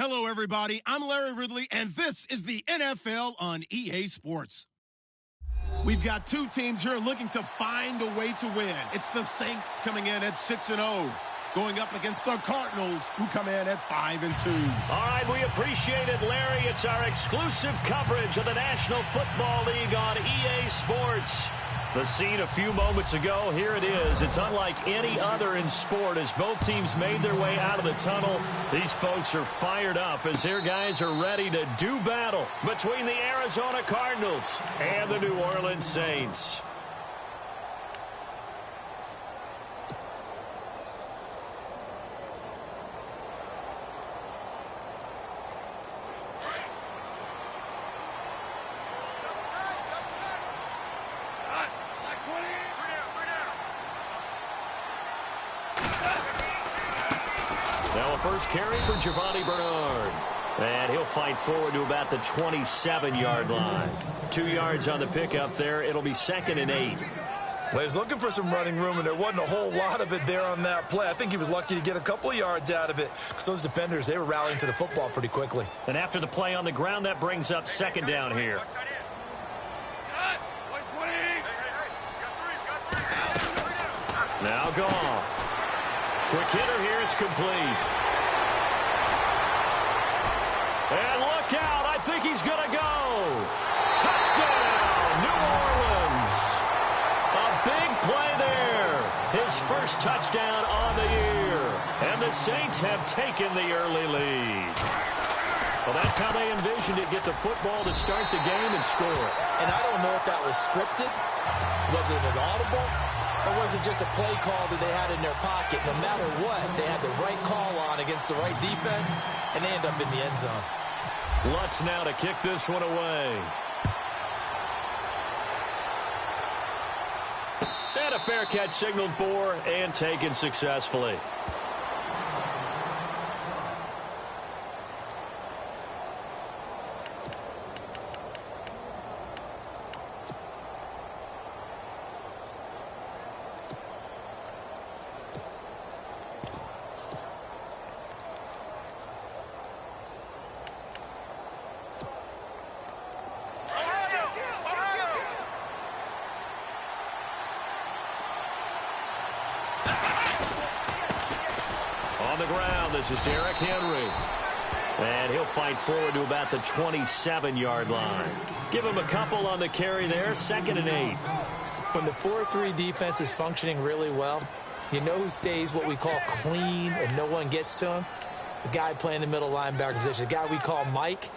Hello, everybody. I'm Larry Ridley, and this is the NFL on EA Sports. We've got two teams here looking to find a way to win. It's the Saints coming in at 6-0, going up against the Cardinals, who come in at 5-2. All right, we appreciate it, Larry. It's our exclusive coverage of the National Football League on EA Sports. The scene a few moments ago, here it is. It's unlike any other in sport as both teams made their way out of the tunnel. These folks are fired up as their guys are ready to do battle between the Arizona Cardinals and the New Orleans Saints. Now a first carry for Giovanni Bernard. And he'll fight forward to about the 27-yard line. 2 yards on the pickup there. It'll be 2nd and 8. Well, he was looking for some running room, and there wasn't a whole lot of it there on that play. I think he was lucky to get a couple of yards out of it because those defenders, they were rallying to the football pretty quickly. And after the play on the ground, that brings up 2nd down here. Now Goff. Quick hitter here. It's complete. And look out. I think he's going to go. Touchdown, New Orleans. A big play there. His first touchdown on the year. And the Saints have taken the early lead. Well, that's how they envisioned it. Get the football to start the game and score. And I don't know if that was scripted. Was it an audible? Or was it just a play call that they had in their pocket? No matter what, they had the right call on against the right defense, and they end up in the end zone. Lutz now to kick this one away. And a fair catch signaled for and taken successfully. On the ground, this is Derrick Henry. And he'll fight forward to about the 27-yard line. Give him a couple on the carry there, 2nd and 8. When the 4-3 defense is functioning really well, you know who stays what we call clean and no one gets to him? The guy playing the middle linebacker position, the guy we call Mike.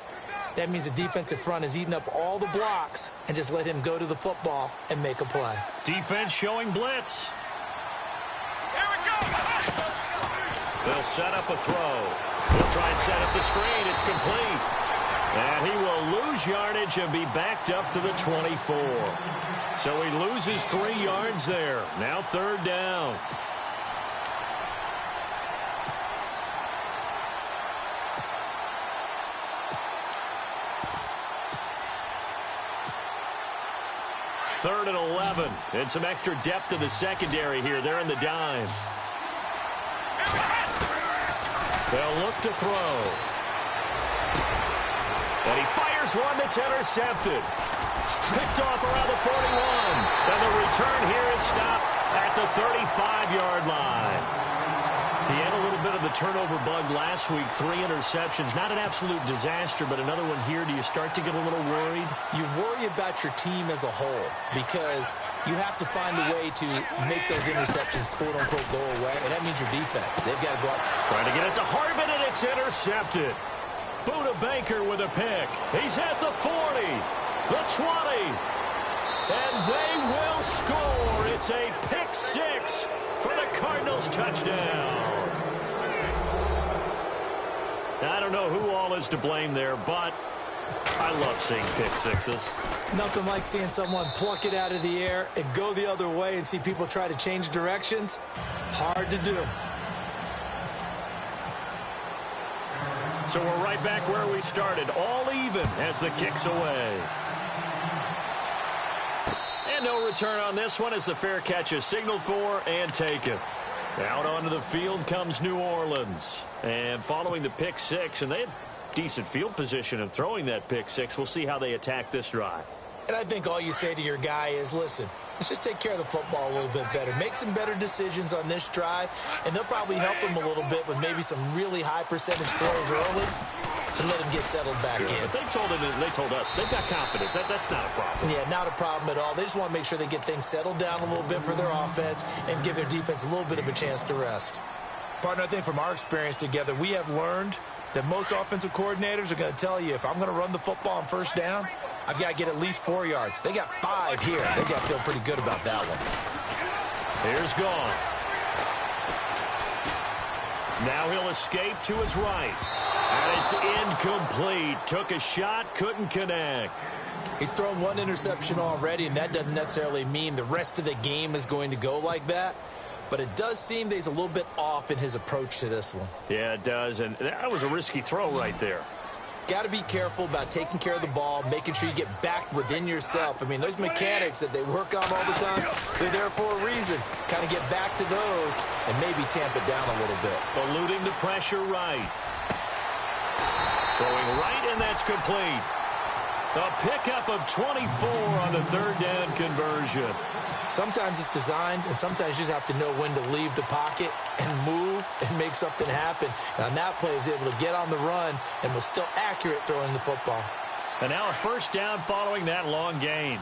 That means the defensive front is eating up all the blocks and just let him go to the football and make a play. Defense showing blitz. They'll set up a throw. He'll try and set up the screen. It's complete. And he will lose yardage and be backed up to the 24. So he loses 3 yards there. Now 3rd down. Third and 11. And some extra depth to the secondary here. They're in the dime. They'll look to throw. And he fires one that's intercepted. Picked off around the 41. And the return here is stopped at the 35-yard line. He had a little bit of the turnover bug last week. 3 interceptions. Not an absolute disaster, but another one here. Do you start to get a little worried? You worry about your team as a whole because you have to find a way to make those interceptions, quote-unquote, go away, and that means your defense. They've got to go out. Trying to get it to Harvin, and it's intercepted. Buda Baker with a pick. He's at the 40, the 20, and they will score. It's a pick 6 for the Cardinals touchdown. Now, I don't know who all is to blame there, but I love seeing pick sixes. Nothing like seeing someone pluck it out of the air and go the other way and see people try to change directions. Hard to do. So we're right back where we started, all even as the kick's away. And no return on this one as the fair catch is signaled for and taken. Out onto the field comes New Orleans. And following the pick six, and they had decent field position in throwing that pick six. We'll see how they attack this drive. And I think all you say to your guy is, listen, let's just take care of the football a little bit better. Make some better decisions on this drive, and they'll probably help him a little bit with maybe some really high percentage throws early to let him get settled back in. But they told him, and they told us, they've got confidence. That's not a problem. Yeah, not a problem at all. They just want to make sure they get things settled down a little bit for their offense and give their defense a little bit of a chance to rest. Partner, I think from our experience together, we have learned that most offensive coordinators are going to tell you, if I'm going to run the football on first down, I've got to get at least 4 yards. They got 5 here. They got to feel pretty good about that one. Here's Gone. Now he'll escape to his right. And it's incomplete. Took a shot, couldn't connect. He's thrown 1 interception already, and that doesn't necessarily mean the rest of the game is going to go like that. But it does seem that he's a little bit off in his approach to this one. Yeah, it does, and that was a risky throw right there. Got to be careful about taking care of the ball, making sure you get back within yourself. I mean, those mechanics that they work on all the time, they're there for a reason. Kind of get back to those and maybe tamp it down a little bit. Eluding the pressure right. Throwing right, and that's complete. A pickup of 24 on the third down conversion. Sometimes it's designed, and sometimes you just have to know when to leave the pocket and move and make something happen. And on that play, he was able to get on the run and was still accurate throwing the football. And now a first down following that long gain.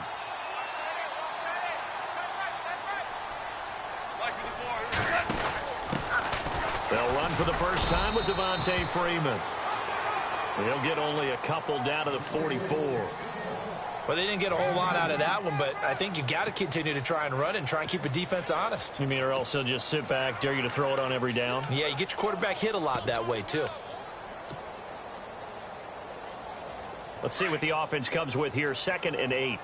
They'll run for the first time with Devontae Freeman. He'll get only a couple down to the 44. Well, they didn't get a whole lot out of that one, but I think you've got to continue to try and run and try and keep a defense honest. You mean, or else he'll just sit back, dare you to throw it on every down? Yeah, you get your quarterback hit a lot that way, too. Let's see what the offense comes with here. 2nd and 8.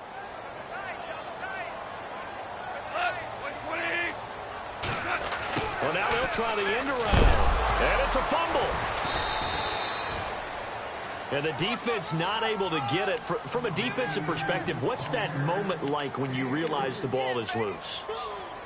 Well, now they'll try the end around. And it's a fumble. And the defense not able to get it. From a defensive perspective, what's that moment like when you realize the ball is loose?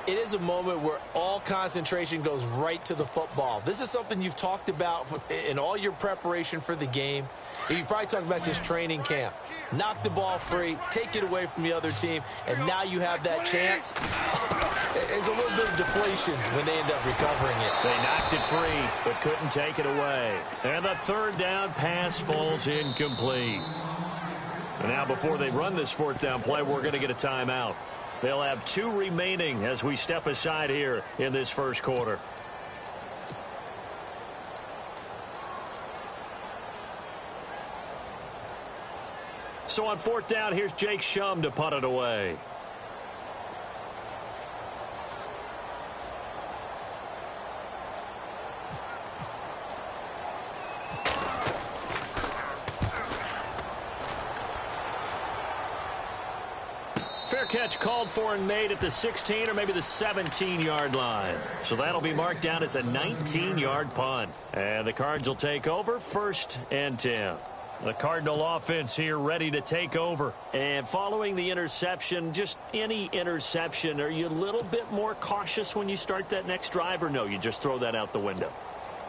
It is a moment where all concentration goes right to the football. This is something you've talked about in all your preparation for the game. You probably talked about this training camp. Knock the ball free, take it away from the other team, and now you have that chance. There's a little bit of deflation when they end up recovering it. They knocked it free, but couldn't take it away. And the third down pass falls incomplete. And now before they run this 4th down play, we're going to get a timeout. They'll have 2 remaining as we step aside here in this first quarter. So on 4th down, here's Jake Shum to punt it away. Fair catch called for and made at the 16 or maybe the 17-yard line. So that'll be marked down as a 19-yard punt. And the Cards will take over 1st and 10. The Cardinal offense here ready to take over. And following the interception, just any interception, are you a little bit more cautious when you start that next drive, or no, you just throw that out the window?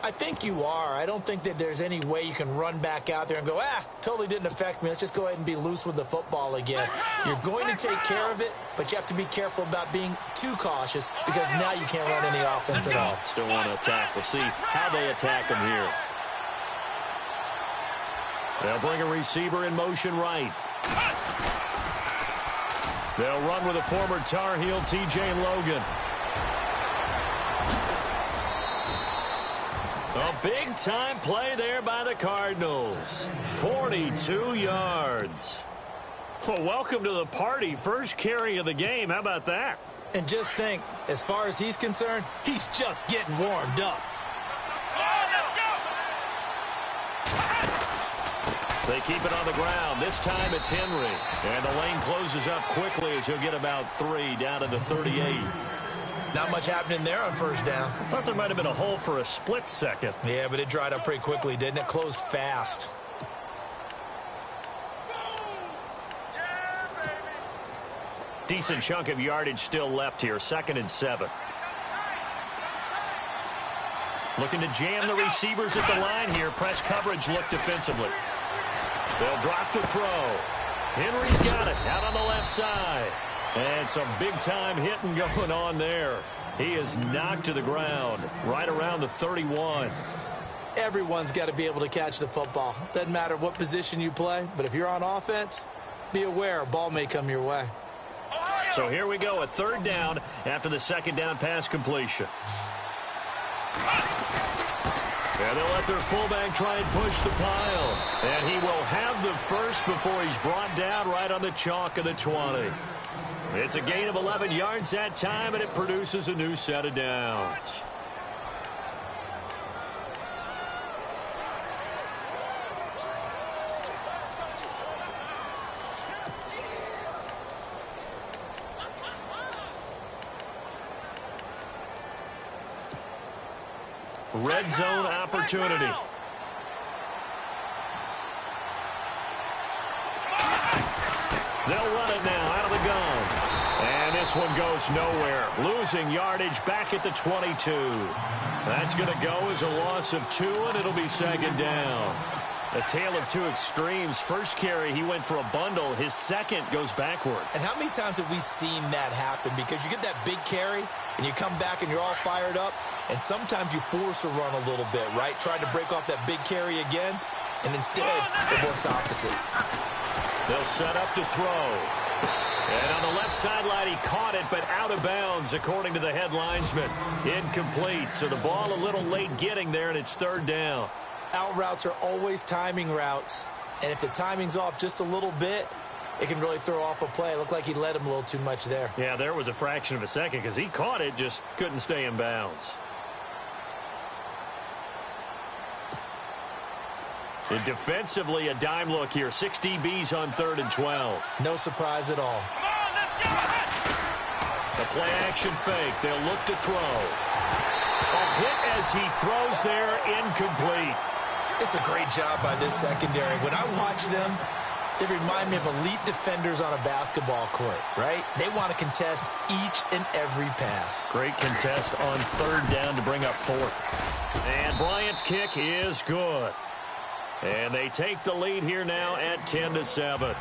I think you are. I don't think that there's any way you can run back out there and go, totally didn't affect me. Let's just go ahead and be loose with the football again. You're going to take care of it, but you have to be careful about being too cautious because now you can't run any offense at all. Still want to attack. We'll see how they attack them here. They'll bring a receiver in motion right. They'll run with a former Tar Heel, T.J. Logan. A big-time play there by the Cardinals. 42 yards. Well, welcome to the party. First carry of the game. How about that? And just think, as far as he's concerned, he's just getting warmed up. They keep it on the ground. This time it's Henry. And the lane closes up quickly as he'll get about 3 down to the 38. Not much happening there on 1st down. I thought there might have been a hole for a split second. Yeah, but it dried up pretty quickly, didn't it? Closed fast. Decent chunk of yardage still left here. 2nd and 7. Looking to jam the receivers at the line here. Press coverage look defensively. They'll drop to throw. Henry's got it out on the left side. And some big-time hitting going on there. He is knocked to the ground right around the 31. Everyone's got to be able to catch the football. Doesn't matter what position you play, but if you're on offense, be aware a ball may come your way. So here we go, a third down after the second down pass completion. And they'll let their fullback try and push the pile. And he will have the first before he's brought down right on the chalk of the 20. It's a gain of 11 yards that time, and it produces a new set of downs. Red zone opportunity. They'll run it now out of the gun. And this one goes nowhere. Losing yardage back at the 22. That's going to go as a loss of 2, and it'll be second down. A tale of two extremes. First carry, he went for a bundle. His second goes backward. And how many times have we seen that happen? Because you get that big carry, and you come back and you're all fired up, and sometimes you force a run a little bit, right? Trying to break off that big carry again, and instead it works opposite. They'll set up to throw. And on the left sideline, he caught it, but out of bounds, according to the head linesman. Incomplete, so the ball a little late getting there, and it's third down. Out routes are always timing routes, and if the timing's off just a little bit, it can really throw off a play. It looked like he led him a little too much there. Yeah, there was a fraction of a second because he caught it, just couldn't stay in bounds. And defensively, a dime look here. 6 DBs on 3rd and 12. No surprise at all. The play action fake. They'll look to throw. A hit as he throws there, incomplete. It's a great job by this secondary. When I watch them, they remind me of elite defenders on a basketball court, right? They want to contest each and every pass. Great contest on 3rd down to bring up 4th. And Bryant's kick is good. And they take the lead here now at 10-7.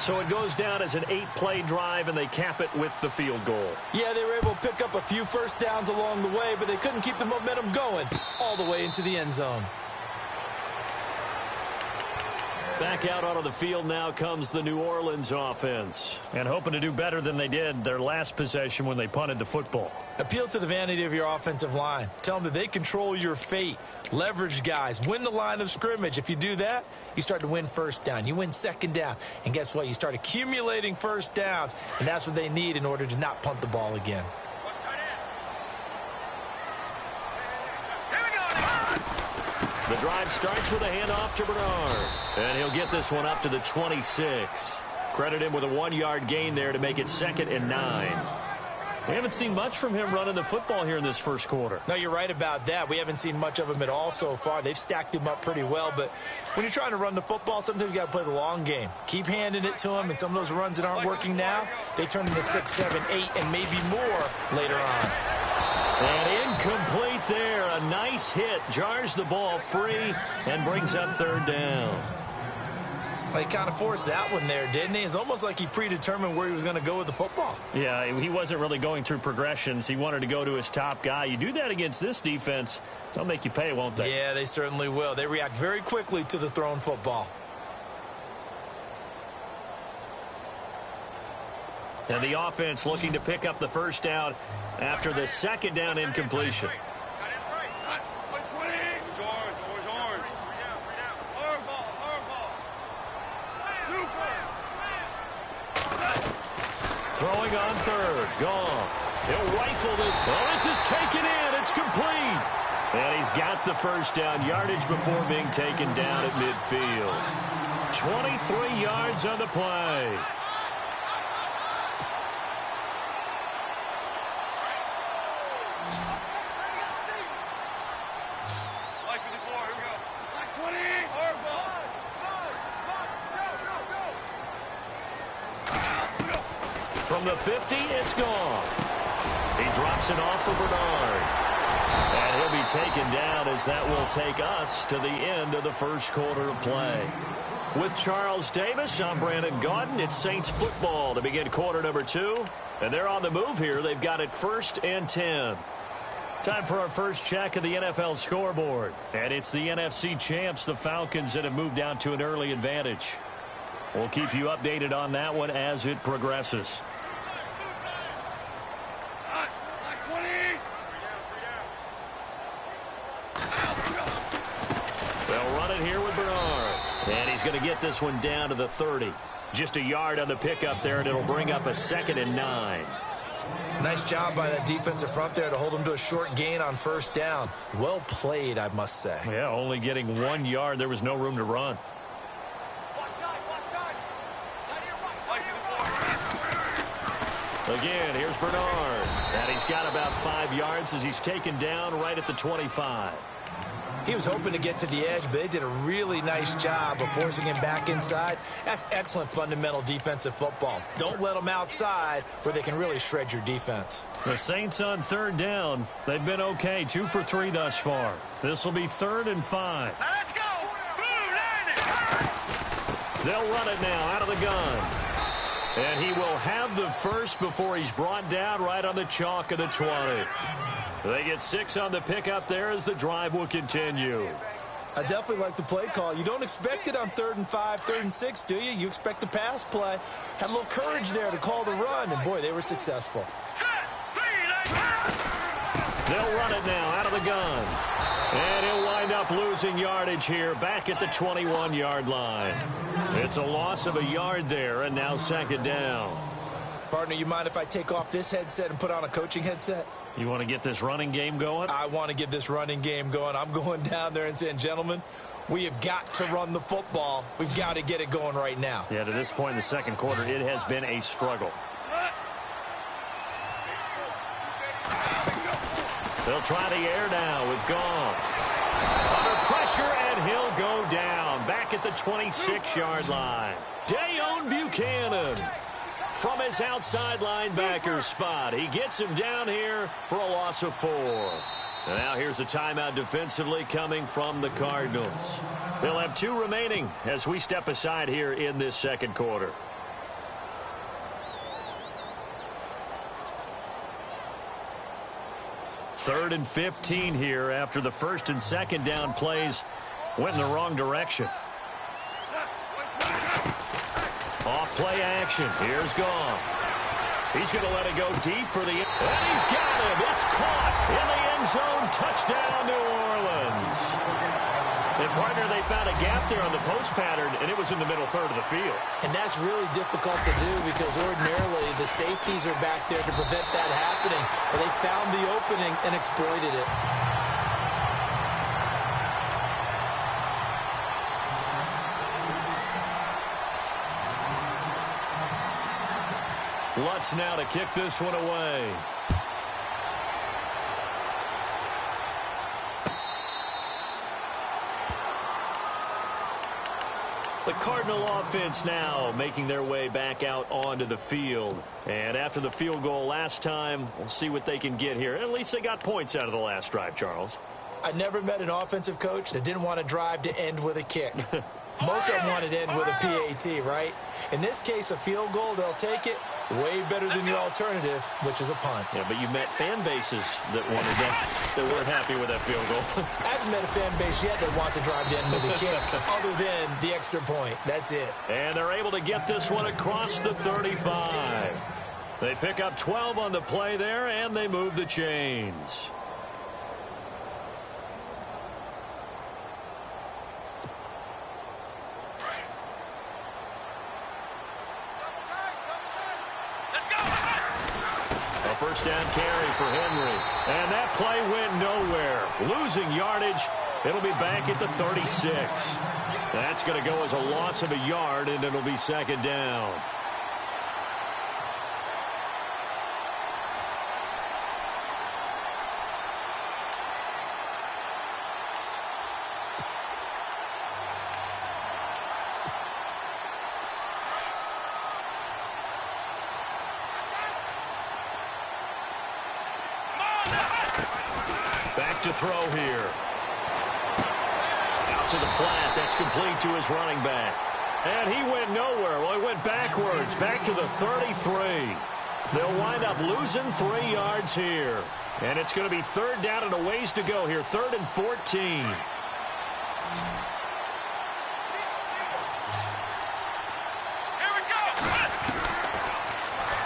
So it goes down as an 8-play drive, and they cap it with the field goal. Yeah, they were able to pick up a few first downs along the way, but they couldn't keep the momentum going all the way into the end zone. Back out onto the field now comes the New Orleans offense. And hoping to do better than they did their last possession when they punted the football. Appeal to the vanity of your offensive line. Tell them that they control your fate. Leverage guys. Win the line of scrimmage. If you do that, you start to win first down. You win second down. And guess what? You start accumulating first downs. And that's what they need in order to not punt the ball again. The drive starts with a handoff to Bernard. And he'll get this one up to the 26. Credit him with a 1-yard gain there to make it 2nd and 9. We haven't seen much from him running the football here in this first quarter. No, you're right about that. We haven't seen much of him at all so far. They've stacked him up pretty well. But when you're trying to run the football, sometimes you got to play the long game. Keep handing it to him, and some of those runs that aren't working now, they turn into 6, 7, 8, and maybe more later on. And incomplete there. A nice hit. Jars the ball free and brings up 3rd down. Well, he kind of forced that one there, didn't he? It's almost like he predetermined where he was going to go with the football. Yeah, he wasn't really going through progressions. He wanted to go to his top guy. You do that against this defense, they'll make you pay, won't they? Yeah, they certainly will. They react very quickly to the thrown football. And the offense looking to pick up the first down after the 2nd down incompletion. Throwing on 3rd. Goff. He'll rifle it. Oh, this is taken in. It's complete. And he's got the first down yardage before being taken down at midfield. 23 yards on the play. From the 50, it's Goff. He drops it off for Bernard. And he'll be taken down as that will take us to the end of the first quarter of play. With Charles Davis, I'm Brandon Gaudin. It's Saints football to begin quarter number 2. And they're on the move here. They've got it 1st and 10. Time for our first check of the NFL scoreboard. And it's the NFC champs, the Falcons, that have moved down to an early advantage. We'll keep you updated on that one as it progresses. They'll run it here with Bernard. And he's going to get this one down to the 30. Just a yard on the pickup there, and it'll bring up a 2nd and 9. Nice job by that defensive front there to hold them to a short gain on 1st down. Well played, I must say. Yeah, only getting 1 yard. There was no room to run. Again, here's Bernard. And he's got about 5 yards as he's taken down right at the 25. He was hoping to get to the edge, but they did a really nice job of forcing him back inside. That's excellent fundamental defensive football. Don't let them outside where they can really shred your defense. The Saints on 3rd down. They've been okay, 2 for 3 thus far. This will be 3rd and 5. Let's go! They'll run it now out of the gun. And he will have the first before he's brought down right on the chalk of the 20. They get 6 on the pickup there as the drive will continue. I definitely like the play call. You don't expect it on 3rd and 5, 3rd and 6, do you? You expect a pass play. Had a little courage there to call the run, and boy, they were successful. They'll run it now out of the gun. And he'll wind up losing yardage here back at the 21-yard line. It's a loss of a yard there, and now 2nd down. Partner, you mind if I take off this headset and put on a coaching headset? You want to get this running game going? I want to get this running game going. I'm going down there and saying, gentlemen, we have got to run the football. We've got to get it going right now. Yeah, to this point in the second quarter, it has been a struggle. They'll try the air now with Goff. Under pressure, and he'll go down back at the 26-yard line. Dayon Buchanan from his outside linebacker spot. He gets him down here for a loss of 4. And now here's a timeout defensively coming from the Cardinals. They'll have 2 remaining as we step aside here in this second quarter. Third and 15 here after the 1st and 2nd down plays went in the wrong direction. Off play action. Here's Goff. He's going to let it go deep for the... And he's got him. It's caught in the end zone. Touchdown, New Orleans. And, partner, they found a gap there on the post pattern, and it was in the middle third of the field. And that's really difficult to do because ordinarily the safeties are back there to prevent that happening. But they found the opening and exploited it. Lutz now to kick this one away. The Cardinal offense now making their way back out onto the field. And after the field goal last time, we'll see what they can get here. At least they got points out of the last drive, Charles. I never met an offensive coach that didn't want to drive to end with a kick. Most of them wanted to end with a PAT, right? In this case, a field goal, they'll take it. Way better than your alternative, which is a punt. Yeah, but you met fan bases that wanted that weren't happy with that field goal. I haven't met a fan base yet that wants to drive to end with a kick, other than the extra point. That's it. And they're able to get this one across the 35. They pick up 12 on the play there, and they move the chains. First down carry for Henry. And that play went nowhere. Losing yardage. It'll be back at the 36. That's going to go as a loss of a yard, and it'll be 2nd down. throw here. Out to the flat. That's complete to his running back. And he went nowhere. Well, he went backwards, back to the 33. They'll wind up losing 3 yards here. And it's going to be third down and a ways to go here. 3rd and 14.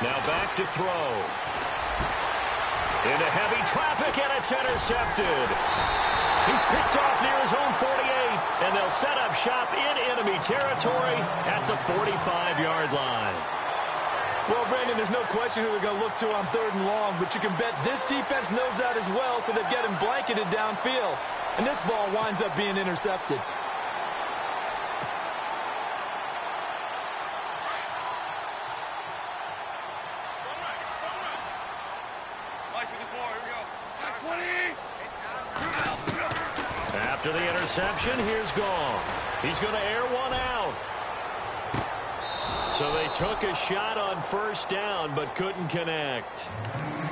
Now back to throw. Into heavy traffic, and it's intercepted. He's picked off near his own 48, and they'll set up shop in enemy territory at the 45-yard line. Well, Brandon, there's no question who they're going to look to on 3rd and long, but you can bet this defense knows that as well, so they've got him blanketed downfield. And this ball winds up being intercepted. After the interception, here's Goff. He's going to air one out. So they took a shot on 1st down, but couldn't connect.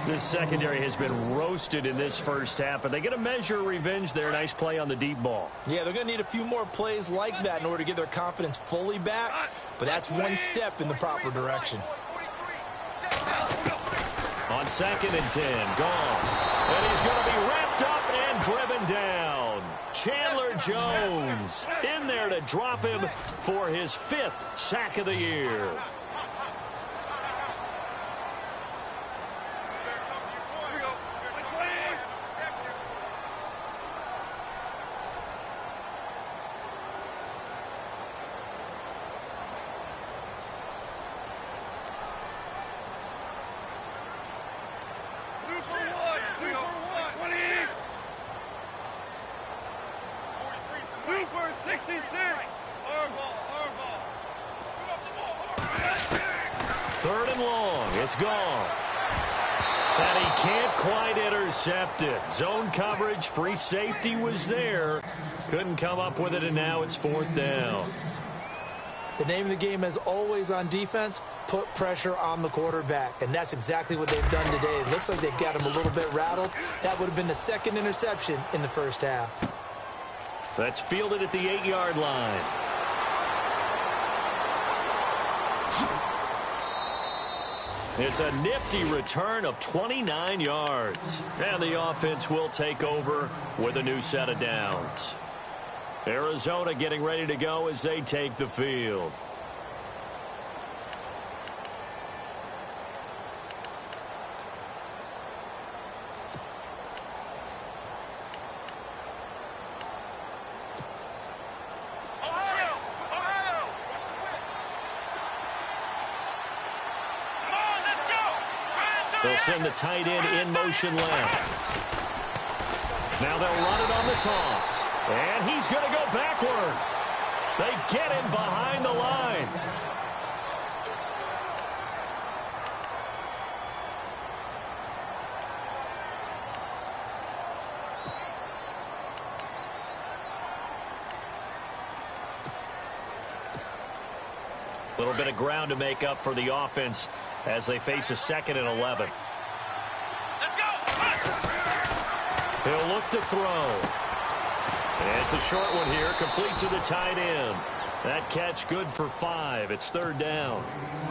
This secondary has been roasted in this first half, but they get a measure of revenge there. Nice play on the deep ball. Yeah, they're going to need a few more plays like that in order to get their confidence fully back, but that's one step in the proper direction. On 2nd and 10, Goff. And he's going to be wrapped up and driven down. Chandler Jones in there to drop him for his 5th sack of the year. Third and long. It's Goff. And he can't quite intercept it. Zone coverage, free safety was there. Couldn't come up with it, and now it's 4th down. The name of the game, as always on defense, put pressure on the quarterback. And that's exactly what they've done today. It looks like they've got him a little bit rattled. That would have been the 2nd interception in the first half. That's fielded at the 8-yard line. It's a nifty return of 29 yards. And the offense will take over with a new set of downs. Arizona getting ready to go as they take the field. They'll send the tight end in motion left. Now they'll run it on the toss. And he's going to go backward. They get him behind the line. A little bit of ground to make up for the offense as they face a 2nd and 11. Let's go! He'll look to throw. And it's a short one here, complete to the tight end. That catch good for 5. It's 3rd down.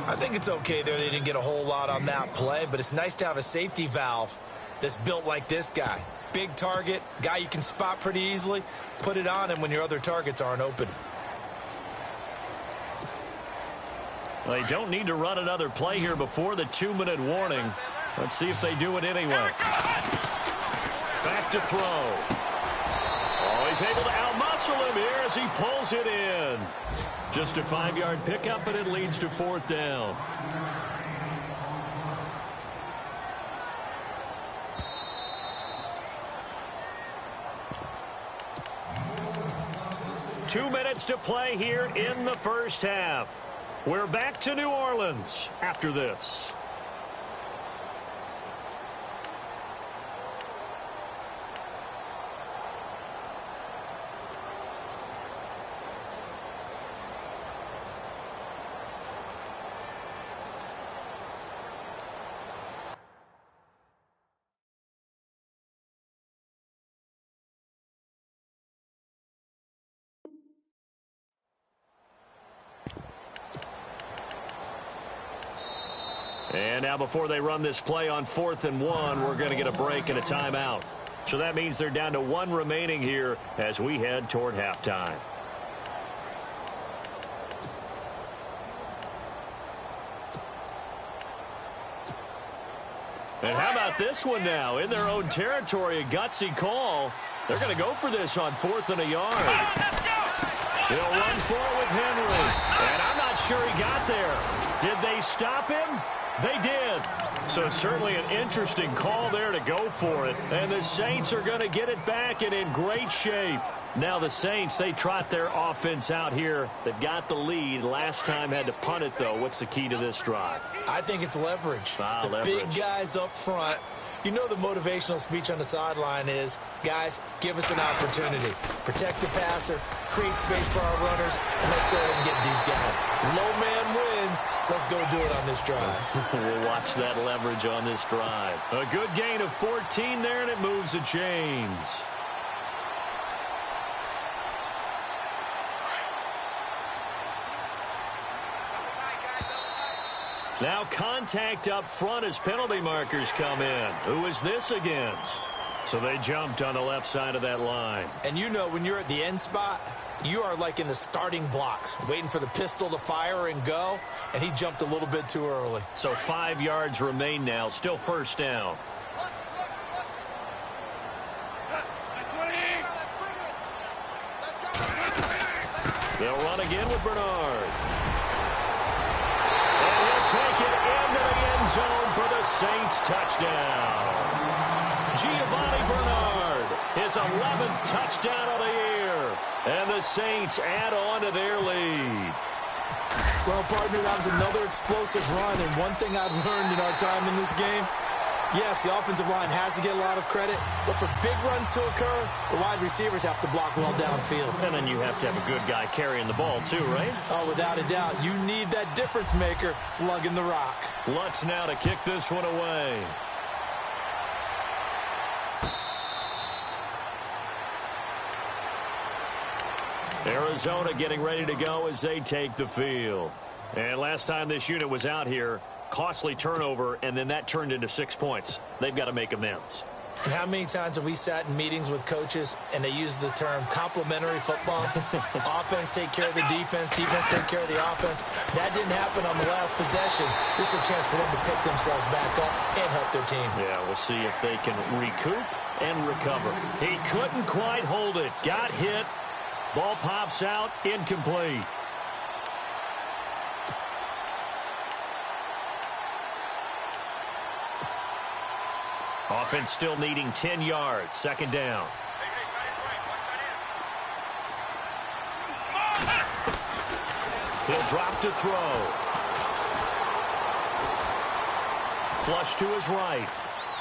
I think it's okay there. They didn't get a whole lot on that play, but it's nice to have a safety valve that's built like this guy. Big target, guy you can spot pretty easily. Put it on him when your other targets aren't open. They don't need to run another play here before the 2-minute warning. Let's see if they do it anyway. Back to throw. Oh, he's able to outmuscle him here as he pulls it in. Just a 5-yard pickup, and it leads to 4th down. Two minutes to play here in the first half. We're back to New Orleans after this. And now before they run this play on 4th and 1, we're going to get a break and a timeout. So that means they're down to 1 remaining here as we head toward halftime. And how about this one now? In their own territory, a gutsy call. They're going to go for this on 4th and a yard. He'll run for it with Henry. And I'm not sure he got there. Did they stop him? They did. So certainly an interesting call there to go for it. And the Saints are going to get it back and in great shape. Now the Saints, they trot their offense out here. They've got the lead. Last time had to punt it, though. What's the key to this drive? I think it's leverage. The big guys up front. You know the motivational speech on the sideline is, guys, give us an opportunity. Protect the passer, create space for our runners, and let's go ahead and get these guys. Low man wins. Let's go do it on this drive. We'll watch that leverage on this drive. A good gain of 14 there, and it moves the chains. Now contact up front as penalty markers come in. Who is this against? So they jumped on the left side of that line. And you know when you're at the end spot, you are like in the starting blocks, waiting for the pistol to fire and go, and he jumped a little bit too early. So 5 yards remain now, still first down. They'll run again with Bernard. Take it into the end zone for the Saints touchdown. Giovanni Bernard, his 11th touchdown of the year. And the Saints add on to their lead. Well, partner, that was another explosive run. And one thing I've learned in our time in this game, yes, the offensive line has to get a lot of credit, but for big runs to occur, the wide receivers have to block well downfield. And then you have to have a good guy carrying the ball too, right? Oh, without a doubt. You need that difference maker lugging the rock. Lutz now to kick this one away. Arizona getting ready to go as they take the field. And last time this unit was out here, costly turnover, and then that turned into 6 points. They've got to make amends. And how many times have we sat in meetings with coaches and they use the term complementary football? Offense take care of the defense, defense take care of the offense. That didn't happen on the last possession. This is a chance for them to pick themselves back up and help their team. Yeah, we'll see if they can recoup and recover. He couldn't quite hold it. Got hit. Ball pops out, incomplete. Offense still needing 10 yards. Second down. He'll drop to throw. Flush to his right.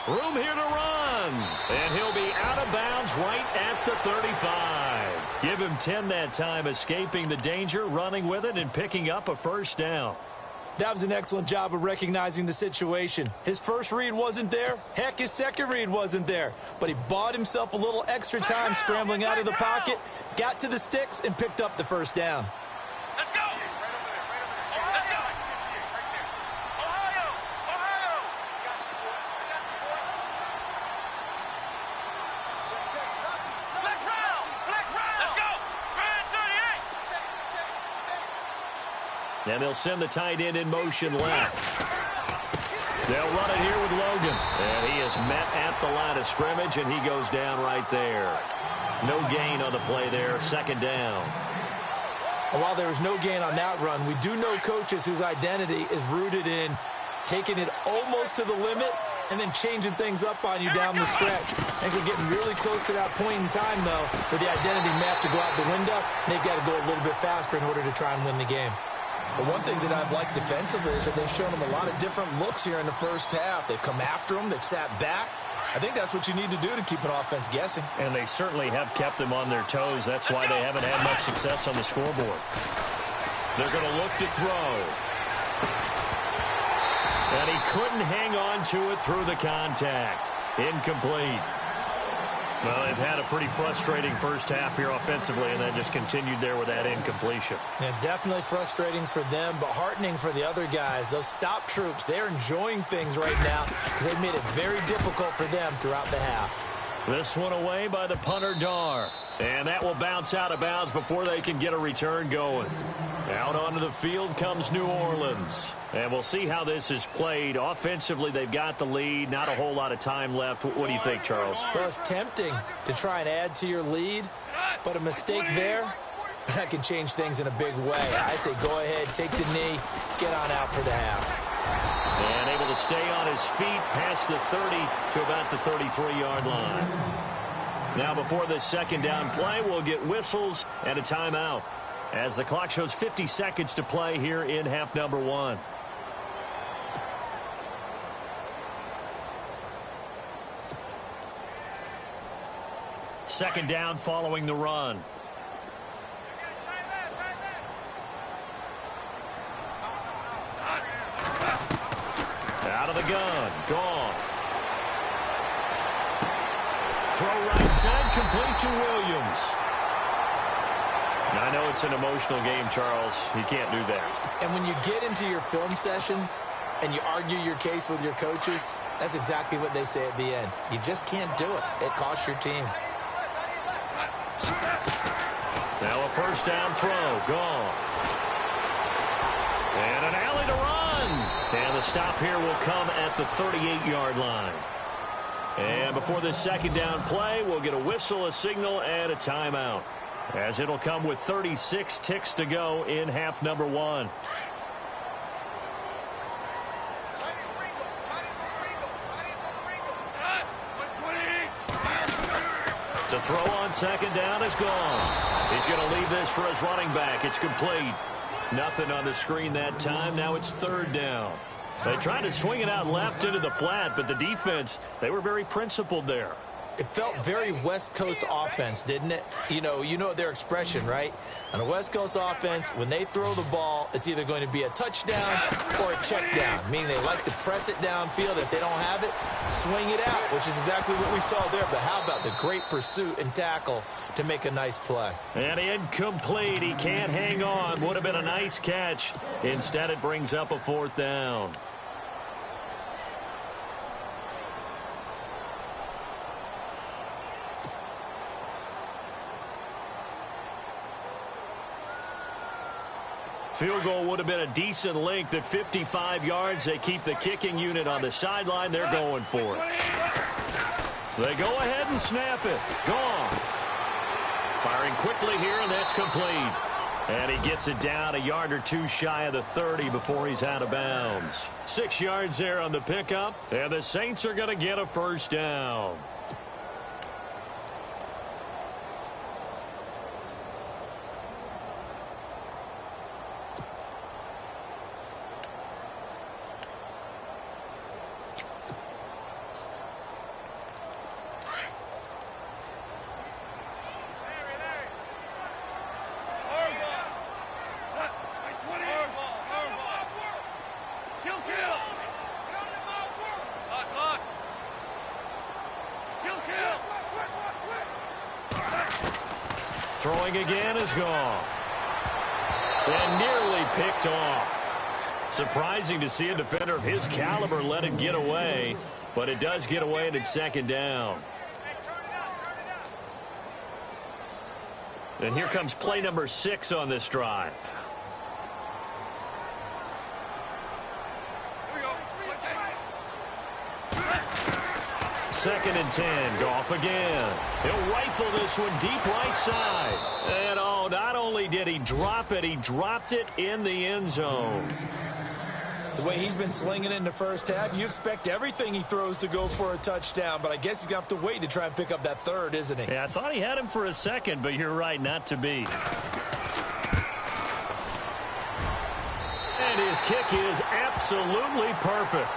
Room here to run. And he'll be out of bounds right at the 35. Give him 10 that time, escaping the danger, running with it, and picking up a first down. That was an excellent job of recognizing the situation. His first read wasn't there. Heck, his second read wasn't there. But he bought himself a little extra time scrambling out of the pocket, got to the sticks, and picked up the first down. Let's go. Let's go. Ohio. Ohio. Flex round. Flex round. Let's go. Ryan 38. And they'll send the tight end in motion left. They'll run it here with Logan. And he is met at the line of scrimmage, and he goes down right there. No gain on the play there. Second down. And while there was no gain on that run, we do know coaches whose identity is rooted in taking it almost to the limit and then changing things up on you down the stretch. I think we're getting really close to that point in time, though, where the identity may have to go out the window, and they've got to go a little bit faster in order to try and win the game. But one thing that I've liked defensively is that they've shown them a lot of different looks here in the first half. They've come after them. They've sat back. I think that's what you need to do to keep an offense guessing. And they certainly have kept them on their toes. That's why they haven't had much success on the scoreboard. They're going to look to throw. And he couldn't hang on to it through the contact. Incomplete. Well, they've had a pretty frustrating first half here offensively, and then just continued there with that incompletion. Yeah, definitely frustrating for them, but heartening for the other guys. Those stop troops, they're enjoying things right now because they've made it very difficult for them throughout the half. This one away by the punter, Dar. And that will bounce out of bounds before they can get a return going. Out onto the field comes New Orleans. And we'll see how this is played. Offensively, they've got the lead. Not a whole lot of time left. What do you think, Charles? Well, it's tempting to try and add to your lead, but a mistake there, that can change things in a big way. I say go ahead, take the knee, get on out for the half. And able to stay on his feet past the 30 to about the 33-yard line. Now before this second down play, we'll get whistles and a timeout as the clock shows 50 seconds to play here in half number one. Second down following the run. Out of the gun, Goff. Throw right side, complete to Williams. Now, I know it's an emotional game, Charles. You can't do that. And when you get into your film sessions and you argue your case with your coaches, that's exactly what they say at the end. You just can't do it. It costs your team. Now a first down throw, Goff. And an alley to run. And the stop here will come at the 38-yard line. And before this second down play, we'll get a whistle, a signal, and a timeout, as it'll come with 36 ticks to go in half number one. To throw on second down is gone. He's going to leave this for his running back. It's complete. Nothing on the screen that time. Now it's third down. They tried to swing it out left into the flat, but the defense, they were very principled there. It felt very West Coast offense, didn't it? You know their expression, right? On a West Coast offense, when they throw the ball, it's either going to be a touchdown or a check down, meaning they like to press it downfield. If they don't have it, swing it out, which is exactly what we saw there. But how about the great pursuit and tackle to make a nice play? And incomplete. He can't hang on. Would have been a nice catch. Instead, it brings up a fourth down. Field goal would have been a decent length at 55 yards. They keep the kicking unit on the sideline. They're going for it. They go ahead and snap it. Gone. Firing quickly here, and that's complete. And he gets it down a yard or two shy of the 30 before he's out of bounds. 6 yards there on the pickup, and the Saints are going to get a first down. Throwing again is Goff. And nearly picked off. Surprising to see a defender of his caliber let it get away, but it does get away and it's second down. And here comes play number 6 on this drive. Second and 10. Goff again. He'll rifle this one deep right side. And oh, not only did he drop it, he dropped it in the end zone. The way he's been slinging it in the first half, you expect everything he throws to go for a touchdown, but I guess he's going to have to wait to try and pick up that third, isn't he? Yeah, I thought he had him for a second, but you're right, not to be. And his kick is absolutely perfect.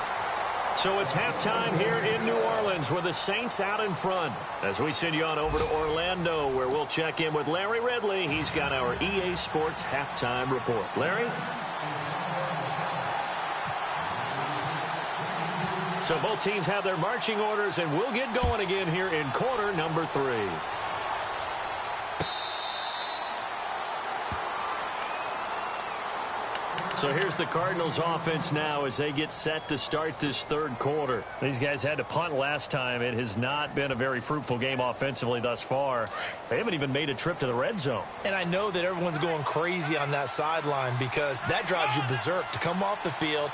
So it's halftime here in New Orleans with the Saints out in front. As we send you on over to Orlando, where we'll check in with Larry Ridley. He's got our EA Sports halftime report. Larry? So both teams have their marching orders, and we'll get going again here in quarter number 3. So here's the Cardinals offense now as they get set to start this third quarter. These guys had to punt last time. It has not been a very fruitful game offensively thus far. They haven't even made a trip to the red zone. And I know that everyone's going crazy on that sideline because that drives you berserk to come off the field,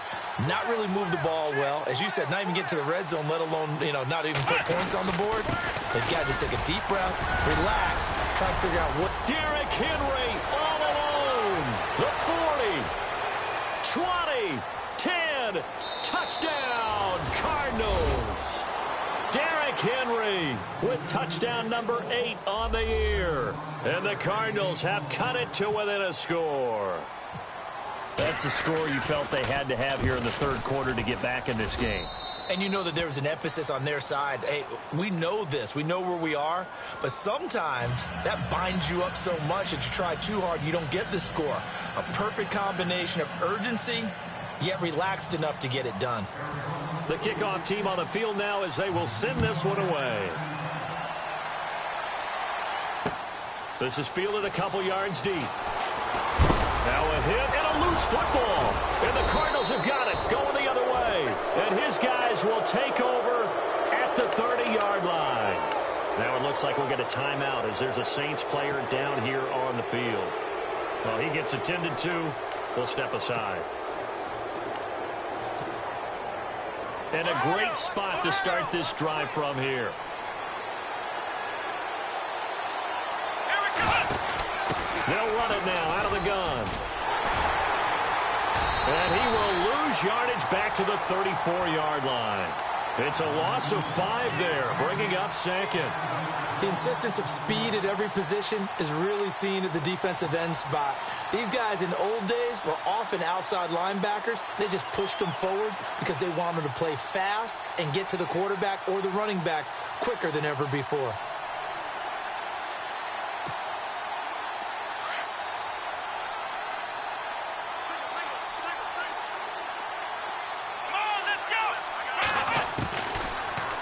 not really move the ball well. As you said, not even get to the red zone, let alone, not even put points on the board. They've got to just take a deep breath, relax, try and figure out what. Derrick Henry all alone. The 40. 20, 10, touchdown, Cardinals. Derrick Henry with touchdown number 8 on the year. And the Cardinals have cut it to within a score. That's the score you felt they had to have here in the third quarter to get back in this game. And you know that there was an emphasis on their side. Hey, we know this. We know where we are. But sometimes that binds you up so much that you try too hard, you don't get the score. A perfect combination of urgency, yet relaxed enough to get it done. The kickoff team on the field now as they will send this one away. This is fielded a couple yards deep. Now a hit and a loose football. And the Cardinals have got it going the other way. And his guys will take over at the 30-yard line. Now it looks like we'll get a timeout as there's a Saints player down here on the field. Well, he gets attended to. We'll step aside. And a great spot to start this drive from here. They'll run it now out of the gun. And he will lose yardage back to the 34-yard line. It's a loss of 5 there, bringing up second. The insistence of speed at every position is really seen at the defensive end spot. These guys in the old days were often outside linebackers. They just pushed them forward because they wanted to play fast and get to the quarterback or the running backs quicker than ever before.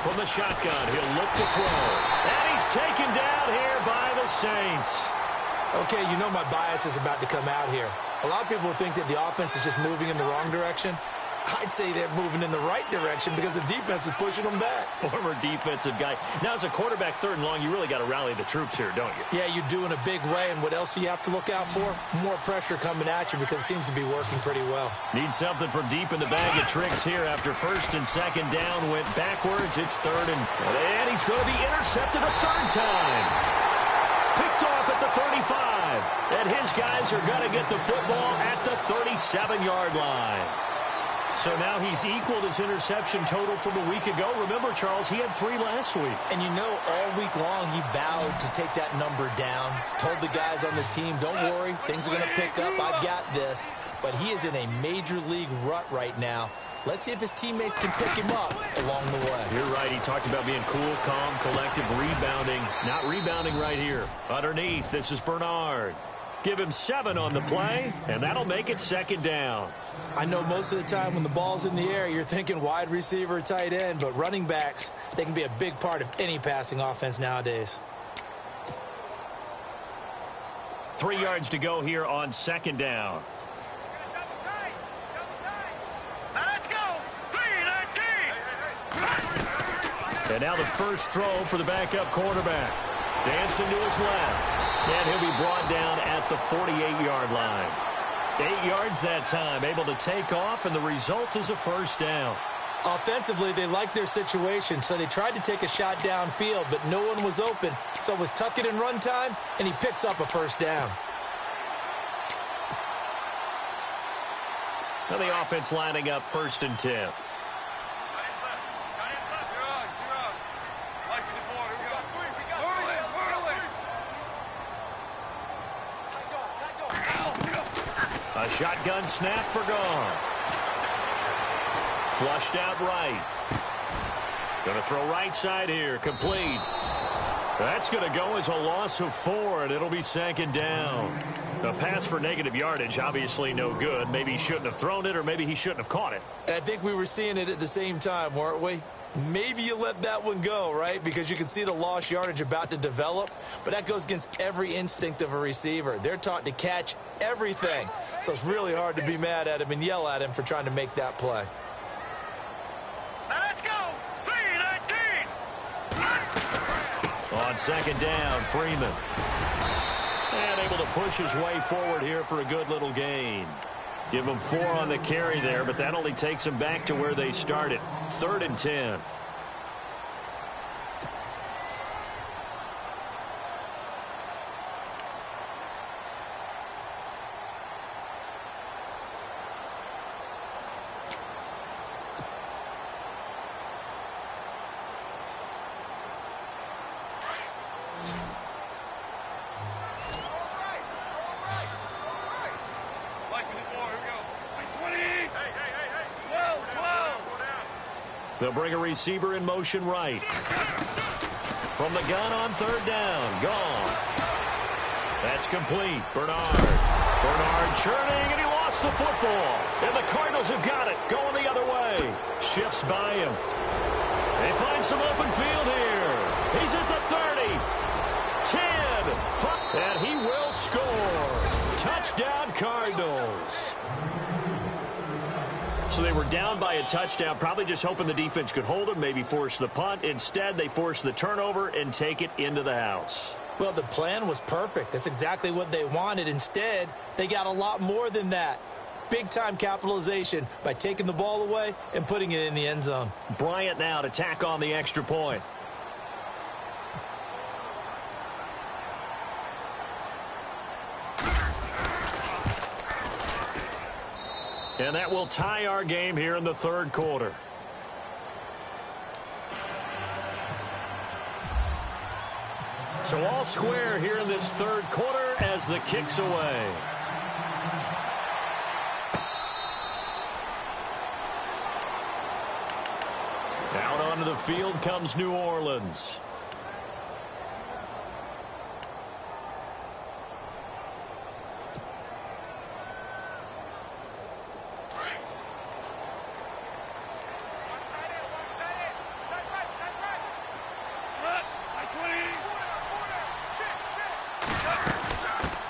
From the shotgun, he'll look to throw. And he's taken down here by the Saints. Okay, you know my bias is about to come out here. A lot of people think that the offense is just moving in the wrong direction. I'd say they're moving in the right direction because the defense is pushing them back. Former defensive guy. Now, as a quarterback, 3rd and long, you really got to rally the troops here, don't you? Yeah, you do in a big way. And what else do you have to look out for? More pressure coming at you because it seems to be working pretty well. Need something from deep in the bag of tricks here after 1st and 2nd down. Went backwards. It's 3rd and he's going to be intercepted a 3rd time. Picked off at the 35. And his guys are going to get the football at the 37-yard line. So now he's equaled his interception total from a week ago. Remember, Charles, he had 3 last week. And you know, all week long he vowed to take that number down. Told the guys on the team, don't worry, things are going to pick up. I've got this. But he is in a major league rut right now. Let's see if his teammates can pick him up along the way. You're right. He talked about being cool, calm, collective, rebounding. Not rebounding right here. Underneath, this is Bernard. Give him 7 on the play, and that'll make it 2nd down. I know most of the time when the ball's in the air, you're thinking wide receiver, tight end, but running backs, they can be a big part of any passing offense nowadays. 3 yards to go here on 2nd down. Let's go. 3-19. And now the first throw for the backup quarterback. Dancing to his left. And he'll be brought down at the 48-yard line. 8 yards that time, able to take off, and the result is a 1st down. Offensively, they liked their situation, so they tried to take a shot downfield, but no one was open. So it was tuck it in run time, and he picks up a 1st down. Now the offense lining up 1st and 10. A shotgun snap for Goff. Flushed out right. Going to throw right side here. Complete. That's going to go as a loss of 4, and it'll be 2nd down. A pass for negative yardage, obviously no good. Maybe he shouldn't have thrown it, or maybe he shouldn't have caught it. And I think we were seeing it at the same time, weren't we? Maybe you let that one go, right? Because you can see the lost yardage about to develop. But that goes against every instinct of a receiver. They're taught to catch everything. So it's really hard to be mad at him and yell at him for trying to make that play. Let's go! 3-19! On second down, Freeman. And able to push his way forward here for a good little gain. Give them 4 on the carry there, but that only takes them back to where they started. 3rd and 10. They'll bring a receiver in motion right. From the gun on 3rd down. Gone. That's complete. Bernard churning, and he lost the football. And the Cardinals have got it. Going the other way. Shifts by him. They find some open field here. He's at the 30. 10. 5. And he will score. Touchdown, Cardinals. So they were down by a touchdown, probably just hoping the defense could hold them, maybe force the punt. Instead, they force the turnover and take it into the house. Well, the plan was perfect. That's exactly what they wanted. Instead, they got a lot more than that. Big-time capitalization by taking the ball away and putting it in the end zone. Bryant now to tack on the extra point. And that will tie our game here in the 3rd quarter. So all square here in this 3rd quarter as the kick's away. Out onto the field comes New Orleans.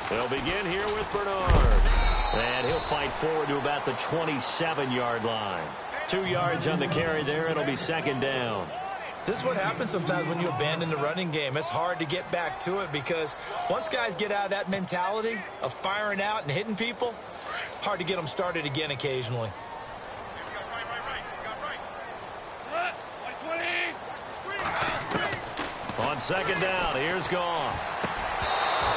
They'll begin here with Bernard. And he'll fight forward to about the 27-yard line. 2 yards on the carry there. It'll be 2nd down. This is what happens sometimes when you abandon the running game. It's hard to get back to it because once guys get out of that mentality of firing out and hitting people, hard to get them started again occasionally. On 2nd down, here's Goff.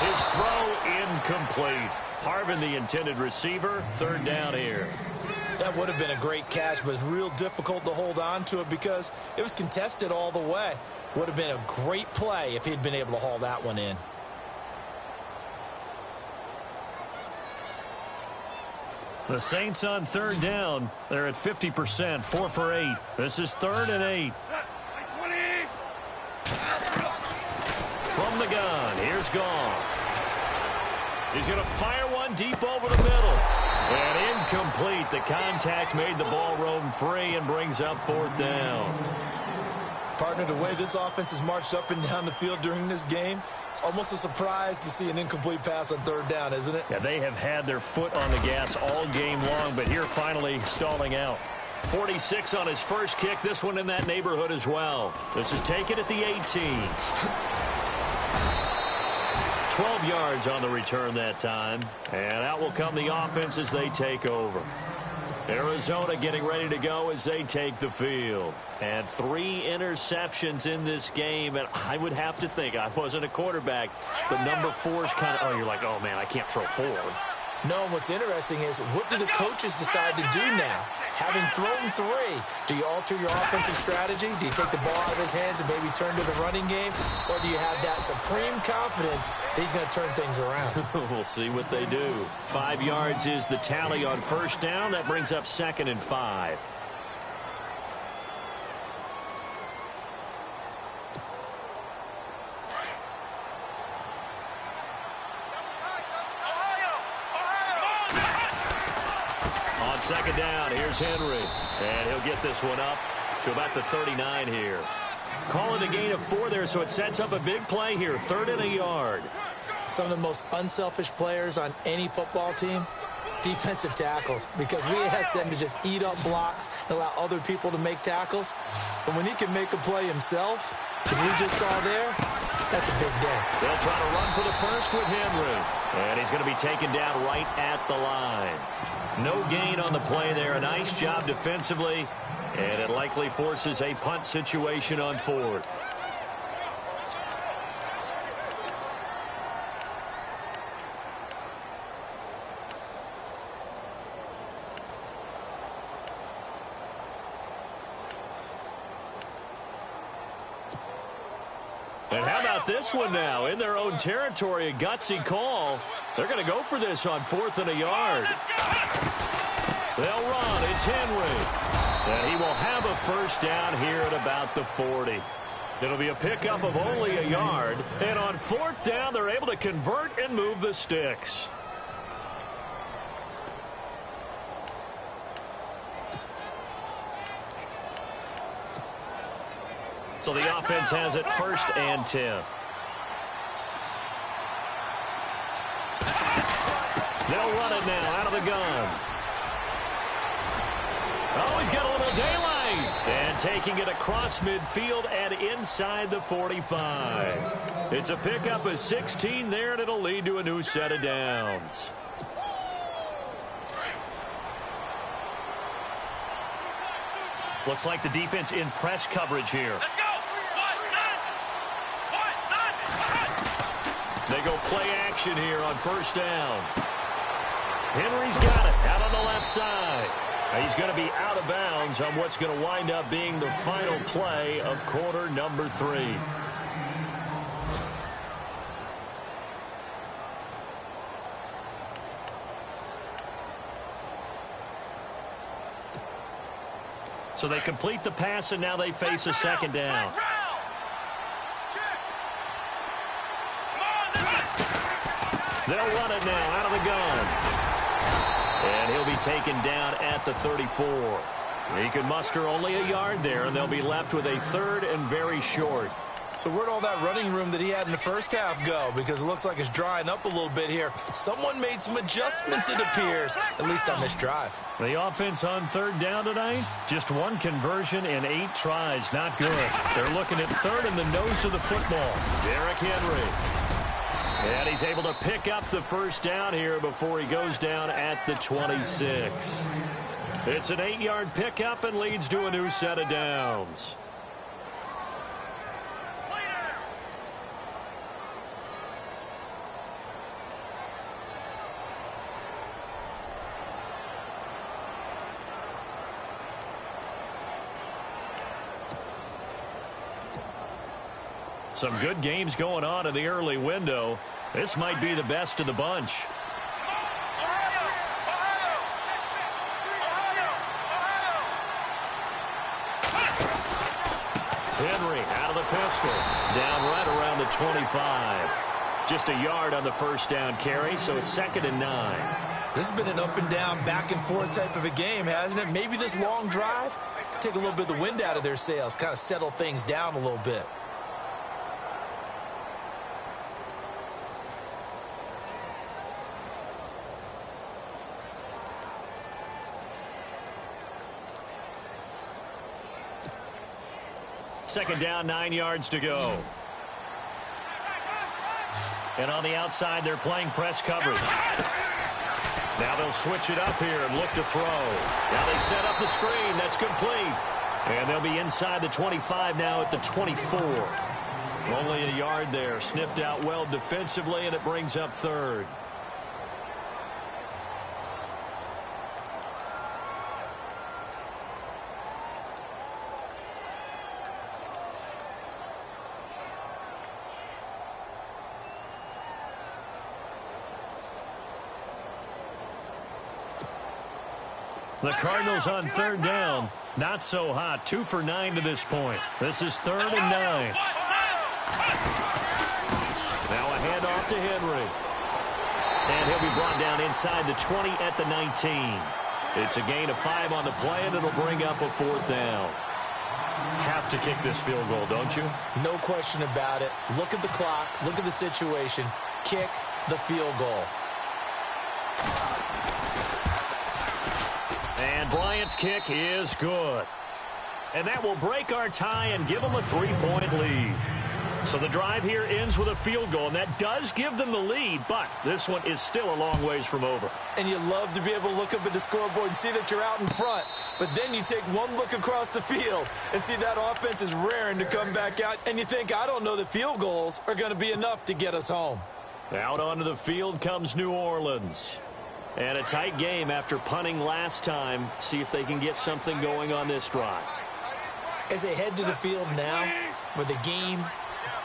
His throw incomplete. Harvin, the intended receiver. 3rd down here. That would have been a great catch, but it's real difficult to hold on to it because it was contested all the way. Would have been a great play if he'd been able to haul that one in. The Saints on 3rd down. They're at 50%, 4 for 8. This is 3rd and 8. From the gun, here's Goff. He's going to fire one deep over the middle. And incomplete. The contact made the ball roam free and brings up 4th down. Partner, the way this offense has marched up and down the field during this game, it's almost a surprise to see an incomplete pass on 3rd down, isn't it? Yeah, they have had their foot on the gas all game long, but here finally stalling out. 46 on his first kick. This one in that neighborhood as well. This is taken at the 18. 12 yards on the return that time. And out will come the offense as they take over. Arizona getting ready to go as they take the field. And 3 interceptions in this game. And I would have to think, I wasn't a quarterback, but number 4 is kind of, you're like, oh, man, I can't throw 4. No, and what's interesting is what do the coaches decide to do now? Having thrown 3, do you alter your offensive strategy? Do you take the ball out of his hands and maybe turn to the running game? Or do you have that supreme confidence that he's going to turn things around? We'll see what they do. 5 yards is the tally on 1st down. That brings up 2nd and 5. Ohio, Second down, here's Henry. And he'll get this one up to about the 39 here. Calling a gain of 4 there, so it sets up a big play here. 3rd and a yard. Some of the most unselfish players on any football team, defensive tackles, because we ask them to just eat up blocks and allow other people to make tackles. But when he can make a play himself, as we just saw there, that's a big day. They'll try to run for the first with Henry. And he's going to be taken down right at the line. No gain on the play there. A nice job defensively. And it likely forces a punt situation on 4th. And how about this one now? In their own territory, a gutsy call. They're going to go for this on 4th and a yard. They'll run. It's Henry. And he will have a first down here at about the 40. It'll be a pickup of only a yard. And on 4th down, they're able to convert and move the sticks. So the offense has it 1st and 10. They'll run it now out of the gun. Oh, he's got a little daylight. And taking it across midfield and inside the 45. It's a pickup of 16 there, and it'll lead to a new set of downs. Looks like the defense in press coverage here. Let's go. They go play action here on 1st down. Henry's got it out on the left side. He's going to be out of bounds on what's going to wind up being the final play of quarter number 3. So they complete the pass, and now they face a second down. They'll run it now out of the gun. And he'll be taken down at the 34. He can muster only a yard there, and they'll be left with a 3rd and very short. So where'd all that running room that he had in the first half go? Because it looks like it's drying up a little bit here. Someone made some adjustments, it appears, at least on this drive. The offense on 3rd down tonight, just 1 conversion in 8 tries. Not good. They're looking at 3rd in the nose of the football. Derrick Henry. And he's able to pick up the first down here before he goes down at the 26. It's an 8-yard pickup and leads to a new set of downs. Some good games going on in the early window. This might be the best of the bunch. Henry out of the pistol. Down right around the 25. Just a yard on the first down carry, so it's 2nd and 9. This has been an up and down, back and forth type of a game, hasn't it? Maybe this long drive take a little bit of the wind out of their sails, kind of settle things down a little bit. Second down, 9 yards to go. And on the outside, they're playing press coverage. Now they'll switch it up here and look to throw. Now they set up the screen. That's complete. And they'll be inside the 25 now at the 24. Only a yard there. Sniffed out well defensively, and it brings up 3rd. The Cardinals on 3rd down. Not so hot. 2 for 9 to this point. This is 3rd and 9. Now a handoff to Henry. And he'll be brought down inside the 20 at the 19. It's a gain of 5 on the play, and it'll bring up a 4th down. Have to kick this field goal, don't you? No question about it. Look at the clock. Look at the situation. Kick the field goal. And Bryant's kick is good. And that will break our tie and give them a 3-point lead. So the drive here ends with a field goal, and that does give them the lead, but this one is still a long ways from over. And you love to be able to look up at the scoreboard and see that you're out in front, but then you take one look across the field and see that offense is raring to come back out, and you think, I don't know that field goals are going to be enough to get us home. Out onto the field comes New Orleans. And a tight game after punting last time. See if they can get something going on this drive. As they head to the field now, with the game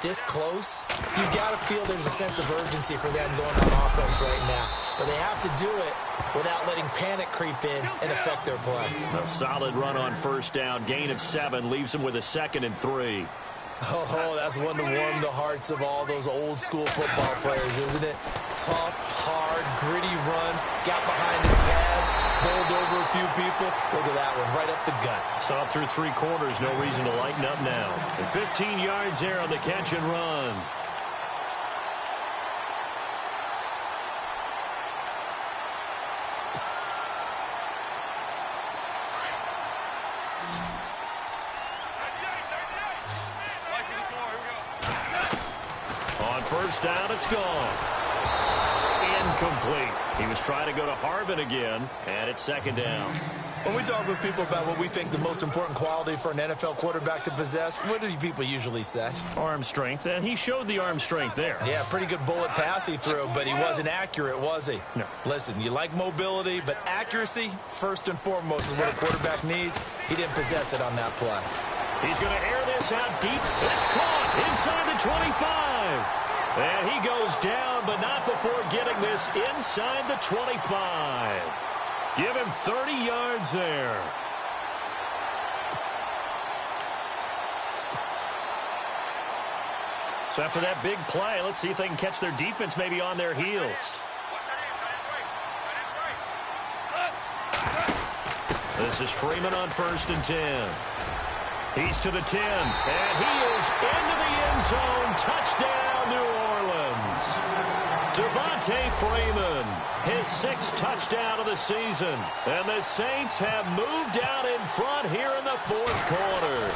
this close, you've got to feel there's a sense of urgency for them going on offense right now. But they have to do it without letting panic creep in and affect their play. A solid run on 1st down. Gain of 7 leaves them with a 2nd and 3. Oh, that's one to warm the hearts of all those old school football players, isn't it? Tough, hard, gritty run. Got behind his pads, bowled over a few people. Look at that one, right up the gut. Saw through 3 quarters, no reason to lighten up now. And 15 yards there on the catch and run. On 1st down, it's gone. Incomplete. He was trying to go to Harvin again, and it's 2nd down. When we talk with people about what we think the most important quality for an NFL quarterback to possess, what do people usually say? Arm strength, and he showed the arm strength there. Yeah, pretty good bullet pass he threw, but he wasn't accurate, was he? No. Listen, you like mobility, but accuracy, first and foremost, is what a quarterback needs. He didn't possess it on that play. He's going to air this out deep. It's caught inside the 25. And he goes down, but not before getting this inside the 25. Give him 30 yards there. So after that big play, let's see if they can catch their defense maybe on their heels. This is Freeman on 1st and 10. He's to the 10, and he is into the end zone. Touchdown, New Orleans. Devontae Freeman, his 6th touchdown of the season. And the Saints have moved out in front here in the 4th quarter.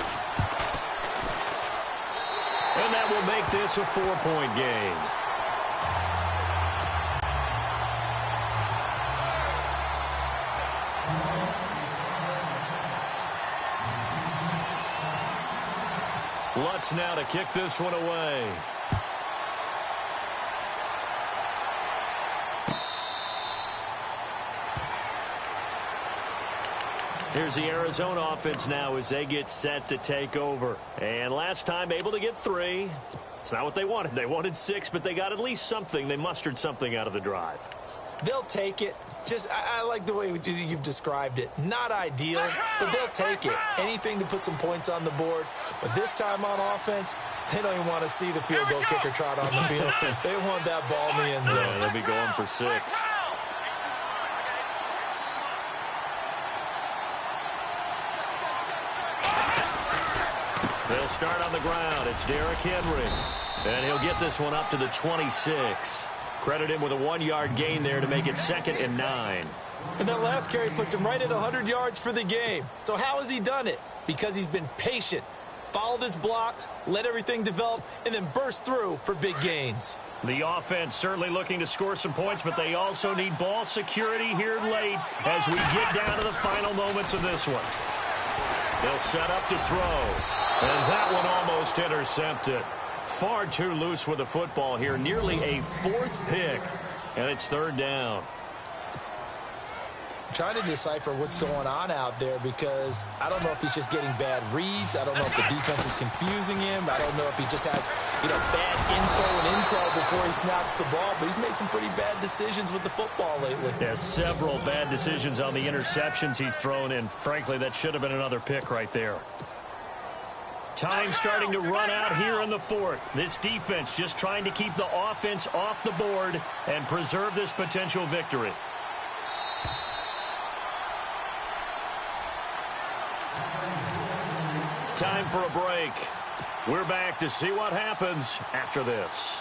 And that will make this a 4-point game. Lutz now to kick this one away. Here's the Arizona offense now as they get set to take over. And last time able to get 3. It's not what they wanted. They wanted 6, but they got at least something. They mustered something out of the drive. They'll take it. I like the way you've described it. Not ideal, but they'll take it. Anything to put some points on the board. But this time on offense, they don't even want to see the field goal kicker trot on the field. They want that ball in the end zone. Yeah, they'll be going for 6. They'll start on the ground. It's Derrick Henry. And he'll get this one up to the 26. Credit him with a 1-yard gain there to make it 2nd and 9. And that last carry puts him right at 100 yards for the game. So how has he done it? Because he's been patient, followed his blocks, let everything develop, and then burst through for big gains. The offense certainly looking to score some points, but they also need ball security here late as we get down to the final moments of this one. They'll set up to throw. And that one almost intercepted. Far too loose with the football here. Nearly a 4th pick. And it's 3rd down. I'm trying to decipher what's going on out there because I don't know if he's just getting bad reads. I don't know if the defense is confusing him. I don't know if he just has, bad info and intel before he snaps the ball. But he's made some pretty bad decisions with the football lately. Yeah, several bad decisions on the interceptions he's thrown. And frankly, that should have been another pick right there. Time starting to run out here in the 4th. This defense just trying to keep the offense off the board and preserve this potential victory. Time for a break. We're back to see what happens after this.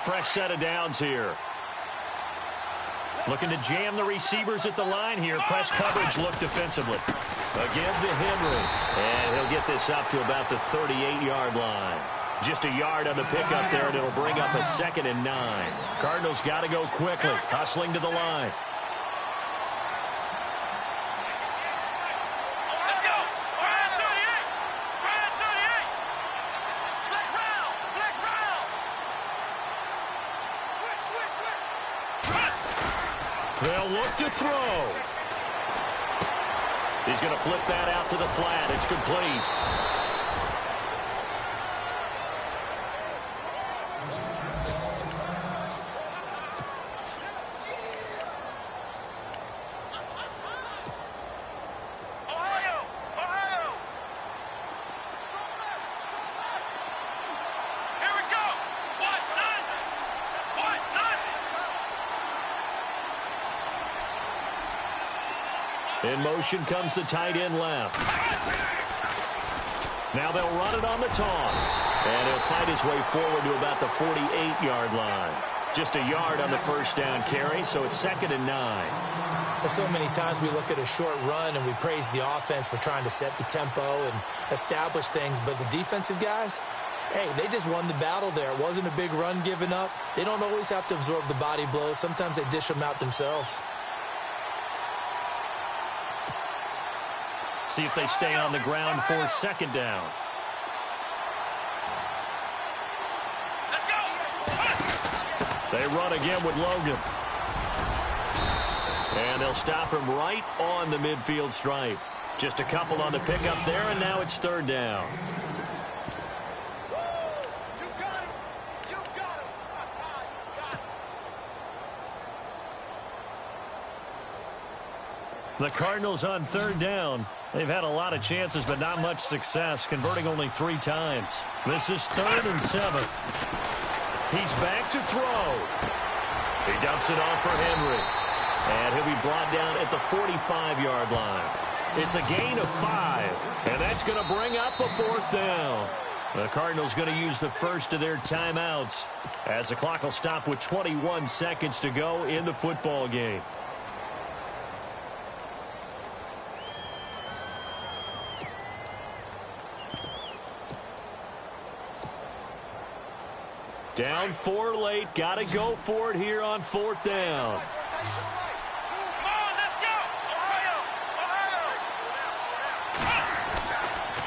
Fresh set of downs here. Looking to jam the receivers at the line here. Press coverage look defensively. Again to Henry. And he'll get this up to about the 38-yard line. Just a yard on the pickup there, and it'll bring up a 2nd and 9. Cardinals got to go quickly. Hustling to the line. They'll look to throw. He's going to flip that out to the flat. It's complete. In motion comes the tight end left. Now they'll run it on the toss. And he'll fight his way forward to about the 48-yard line. Just a yard on the first down carry, so it's 2nd and 9. So many times we look at a short run and we praise the offense for trying to set the tempo and establish things. But the defensive guys, hey, they just won the battle there. It wasn't a big run given up. They don't always have to absorb the body blows. Sometimes they dish them out themselves. See if they stay on the ground for 2nd down. They run again with Logan. And they'll stop him right on the midfield stripe. Just a couple on the pickup there, and now it's 3rd down. The Cardinals on 3rd down. They've had a lot of chances, but not much success, converting only 3 times. This is 3rd and 7. He's back to throw. He dumps it off for Henry. And he'll be brought down at the 45-yard line. It's a gain of 5, and that's going to bring up a 4th down. The Cardinals going to use the first of their timeouts as the clock will stop with 21 seconds to go in the football game. Down 4 late. Got to go for it here on 4th down.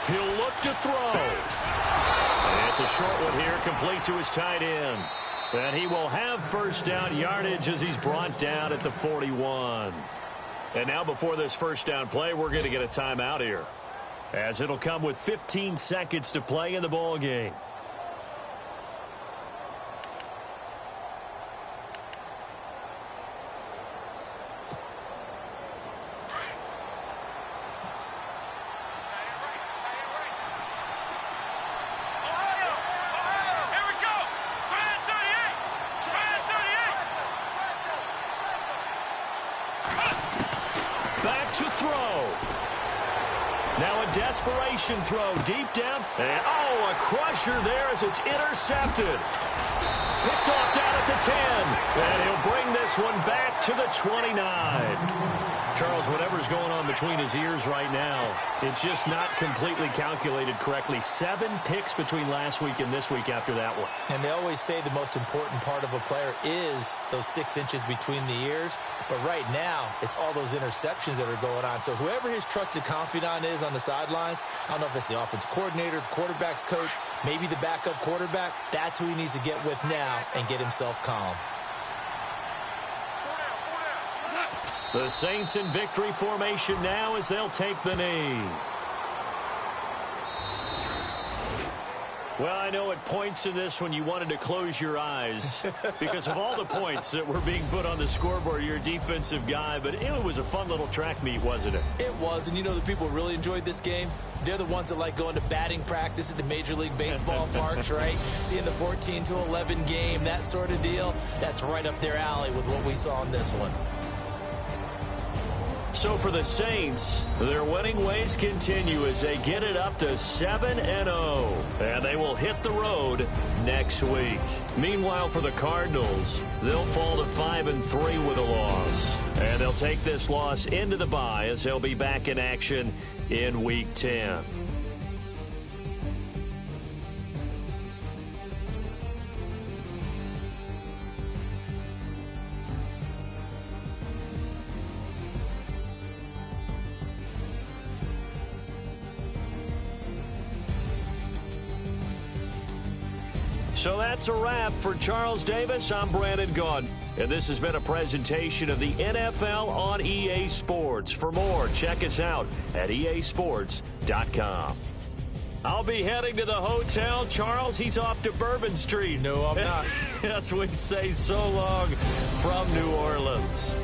He'll look to throw. And it's a short one here, complete to his tight end. And he will have first down yardage as he's brought down at the 41. And now before this first down play, we're going to get a timeout here, as it'll come with 15 seconds to play in the ball game. To throw. Now a desperation throw deep down. And oh, a crusher there as it's intercepted. Picked off down at the 10. And he'll bring this one back to the 29. Charles, whatever's going on between his ears right now, it's just not completely calculated correctly. 7 picks between last week and this week after that one. And they always say the most important part of a player is those 6 inches between the ears. But right now, it's all those interceptions that are going on. So whoever his trusted confidant is on the sidelines, I don't know if it's the offensive coordinator, the quarterback's coach, maybe the backup quarterback, that's who he needs to get with now and get himself calm. The Saints in victory formation now as they'll take the knee. Well, I know at points in this when you wanted to close your eyes because of all the points that were being put on the scoreboard. You're a defensive guy, but it was a fun little track meet, wasn't it? It was, and you know the people who really enjoyed this game? They're the ones that like going to batting practice at the Major League Baseball parks, right? Seeing the 14-11 game, that sort of deal. That's right up their alley with what we saw in this one. So for the Saints, their winning ways continue as they get it up to 7-0. And they will hit the road next week. Meanwhile, for the Cardinals, they'll fall to 5-3 with a loss. And they'll take this loss into the bye as they'll be back in action in Week 10. So that's a wrap for Charles Davis. I'm Brandon Gaudin, and this has been a presentation of the NFL on EA Sports. For more, check us out at easports.com. I'll be heading to the hotel. Charles, he's off to Bourbon Street. No, I'm not. Yes, we say so long from New Orleans.